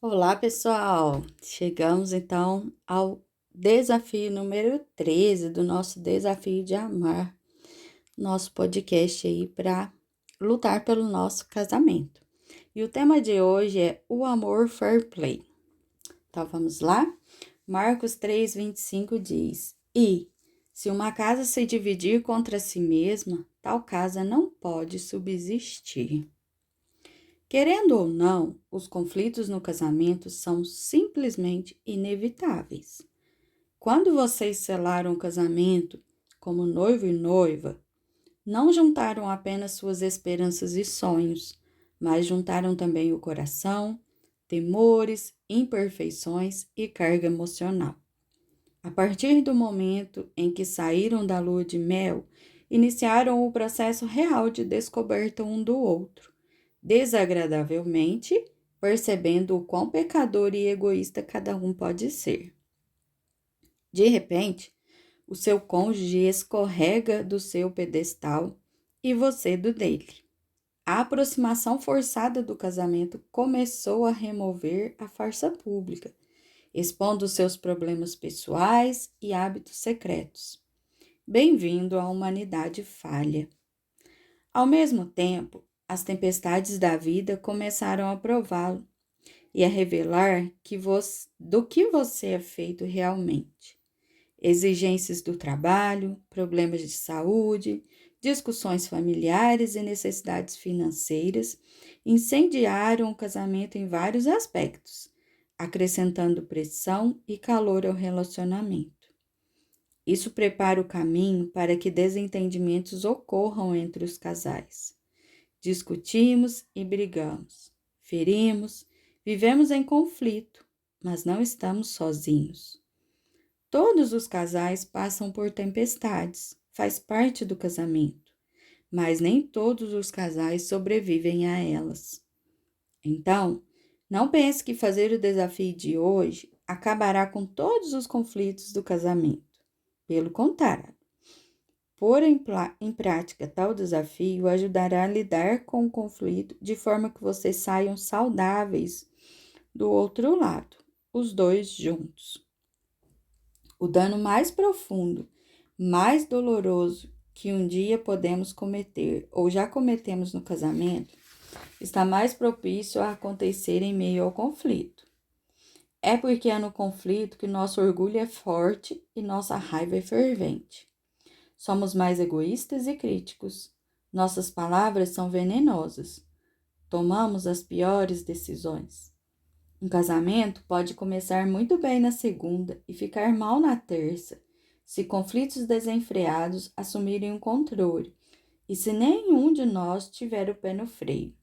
Olá, pessoal! Chegamos então ao desafio número 13 do nosso desafio de amar, nosso podcast aí para lutar pelo nosso casamento. E o tema de hoje é o amor fair play. Então vamos lá? Marcos 3:25 diz: E se uma casa se dividir contra si mesma, tal casa não pode subsistir. Querendo ou não, os conflitos no casamento são simplesmente inevitáveis. Quando vocês selaram o casamento como noivo e noiva, não juntaram apenas suas esperanças e sonhos, mas juntaram também o coração, temores, imperfeições e carga emocional. A partir do momento em que saíram da lua de mel, iniciaram o processo real de descoberta um do outro, desagradavelmente, percebendo o quão pecador e egoísta cada um pode ser. De repente, o seu cônjuge escorrega do seu pedestal e você do dele. A aproximação forçada do casamento começou a remover a farsa pública, expondo seus problemas pessoais e hábitos secretos. Bem-vindo à humanidade falha. Ao mesmo tempo, as tempestades da vida começaram a prová-lo e a revelar do que você é feito realmente. Exigências do trabalho, problemas de saúde, discussões familiares e necessidades financeiras incendiaram o casamento em vários aspectos, acrescentando pressão e calor ao relacionamento. Isso prepara o caminho para que desentendimentos ocorram entre os casais. Discutimos e brigamos, ferimos, vivemos em conflito, mas não estamos sozinhos. Todos os casais passam por tempestades, faz parte do casamento, mas nem todos os casais sobrevivem a elas. Então, não pense que fazer o desafio de hoje acabará com todos os conflitos do casamento. Pelo contrário, pôr em prática tal desafio ajudará a lidar com o conflito de forma que vocês saiam saudáveis do outro lado, os dois juntos. O dano mais profundo, mais doloroso que um dia podemos cometer ou já cometemos no casamento está mais propício a acontecer em meio ao conflito. É porque é no conflito que nosso orgulho é forte e nossa raiva é fervente. Somos mais egoístas e críticos. Nossas palavras são venenosas. Tomamos as piores decisões. Um casamento pode começar muito bem na segunda e ficar mal na terça, se conflitos desenfreados assumirem o controle e se nenhum de nós tiver o pé no freio.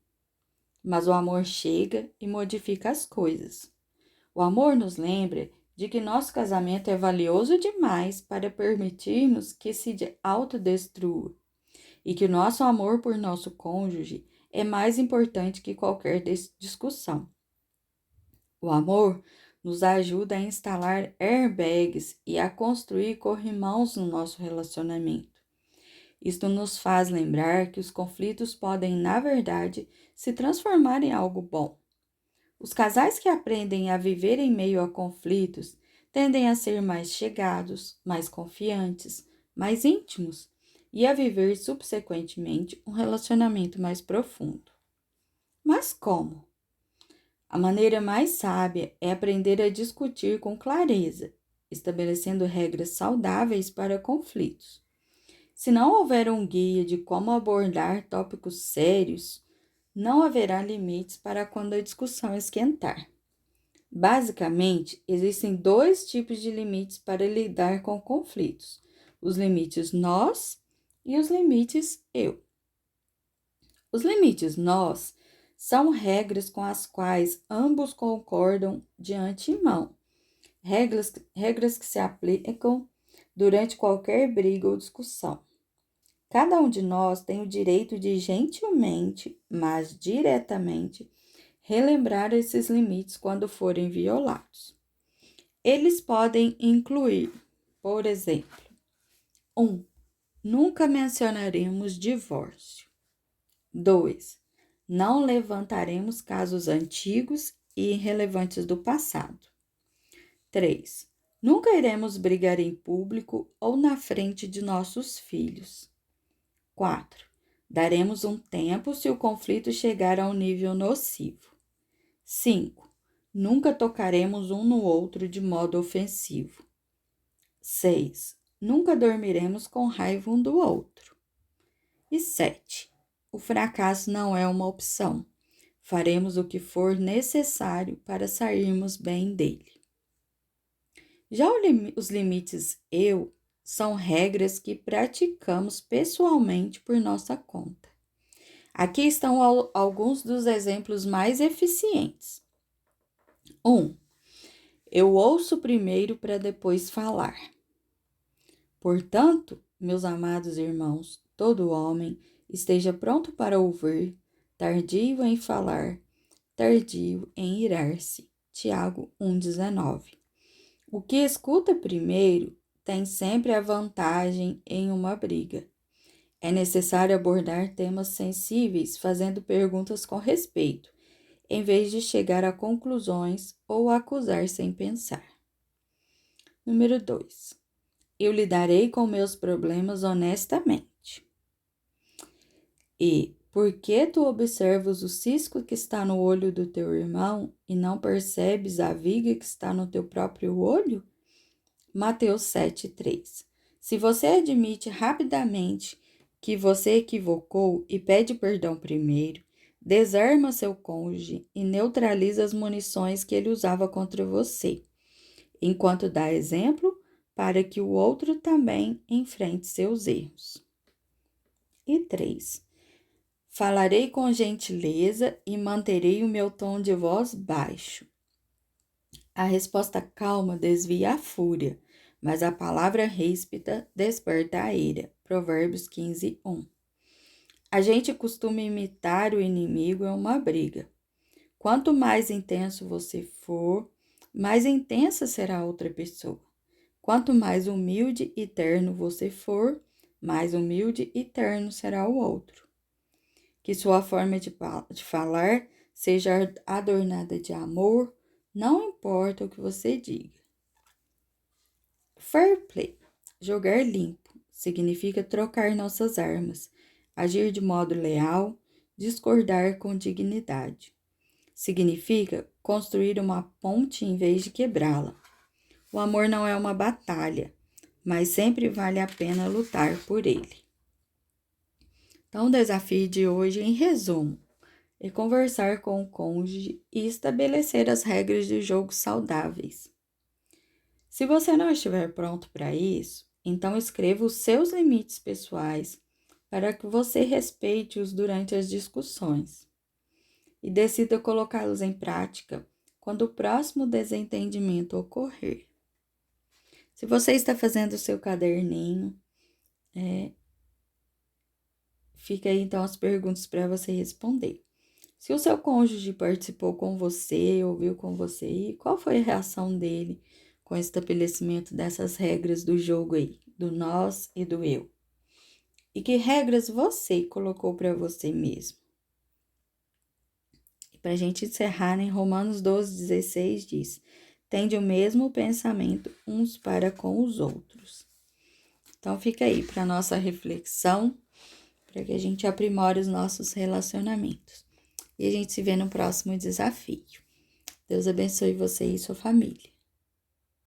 Mas o amor chega e modifica as coisas. O amor nos lembra de que nosso casamento é valioso demais para permitirmos que se autodestrua e que o nosso amor por nosso cônjuge é mais importante que qualquer discussão. O amor nos ajuda a instalar airbags e a construir corrimãos no nosso relacionamento. Isto nos faz lembrar que os conflitos podem, na verdade, se transformar em algo bom. Os casais que aprendem a viver em meio a conflitos tendem a ser mais chegados, mais confiantes, mais íntimos e a viver subsequentemente um relacionamento mais profundo. Mas como? A maneira mais sábia é aprender a discutir com clareza, estabelecendo regras saudáveis para conflitos. Se não houver um guia de como abordar tópicos sérios, não haverá limites para quando a discussão esquentar. Basicamente, existem dois tipos de limites para lidar com conflitos: os limites nós e os limites eu. Os limites nós são regras com as quais ambos concordam de antemão, regras que se aplicam durante qualquer briga ou discussão. Cada um de nós tem o direito de gentilmente, mas diretamente, relembrar esses limites quando forem violados. Eles podem incluir, por exemplo, 1. Nunca mencionaremos divórcio. 2. Não levantaremos casos antigos e irrelevantes do passado. 3. Nunca iremos brigar em público ou na frente de nossos filhos. 4. Daremos um tempo se o conflito chegar a um nível nocivo. 5. Nunca tocaremos um no outro de modo ofensivo. 6. Nunca dormiremos com raiva um do outro. E 7. O fracasso não é uma opção. Faremos o que for necessário para sairmos bem dele. Já os limites eu são regras que praticamos pessoalmente por nossa conta. Aqui estão alguns dos exemplos mais eficientes. 1. Eu ouço primeiro para depois falar. Portanto, meus amados irmãos, todo homem esteja pronto para ouvir, tardio em falar, tardio em irar-se. Tiago 1,19. O que escuta primeiro tem sempre a vantagem em uma briga. É necessário abordar temas sensíveis fazendo perguntas com respeito, em vez de chegar a conclusões ou acusar sem pensar. Número 2. Eu lidarei com meus problemas honestamente. E por que tu observas o cisco que está no olho do teu irmão e não percebes a viga que está no teu próprio olho? Mateus 7,3. Se você admite rapidamente que você equivocou e pede perdão primeiro, desarma seu cônjuge e neutraliza as munições que ele usava contra você, enquanto dá exemplo para que o outro também enfrente seus erros. E 3. Falarei com gentileza e manterei o meu tom de voz baixo. A resposta calma desvia a fúria, mas a palavra ríspida desperta a ira. Provérbios 15:1. A gente costuma imitar o inimigo em uma briga. Quanto mais intenso você for, mais intensa será a outra pessoa. Quanto mais humilde e terno você for, mais humilde e terno será o outro. Que sua forma de falar seja adornada de amor, não importa o que você diga. Fair play, jogar limpo, significa trocar nossas armas, agir de modo leal, discordar com dignidade. Significa construir uma ponte em vez de quebrá-la. O amor não é uma batalha, mas sempre vale a pena lutar por ele. Então, o desafio de hoje, em resumo, é conversar com o cônjuge e estabelecer as regras de jogo saudáveis. Se você não estiver pronto para isso, então escreva os seus limites pessoais para que você respeite-os durante as discussões e decida colocá-los em prática quando o próximo desentendimento ocorrer. Se você está fazendo o seu caderninho, fica aí então as perguntas para você responder. Se o seu cônjuge participou com você, ouviu com você, e qual foi a reação dele com o estabelecimento dessas regras do jogo aí, do nós e do eu? E que regras você colocou para você mesmo? E para a gente encerrar, em Romanos 12,16 diz: tende o mesmo pensamento uns para com os outros. Então fica aí para nossa reflexão, para que a gente aprimore os nossos relacionamentos. E a gente se vê no próximo desafio. Deus abençoe você e sua família.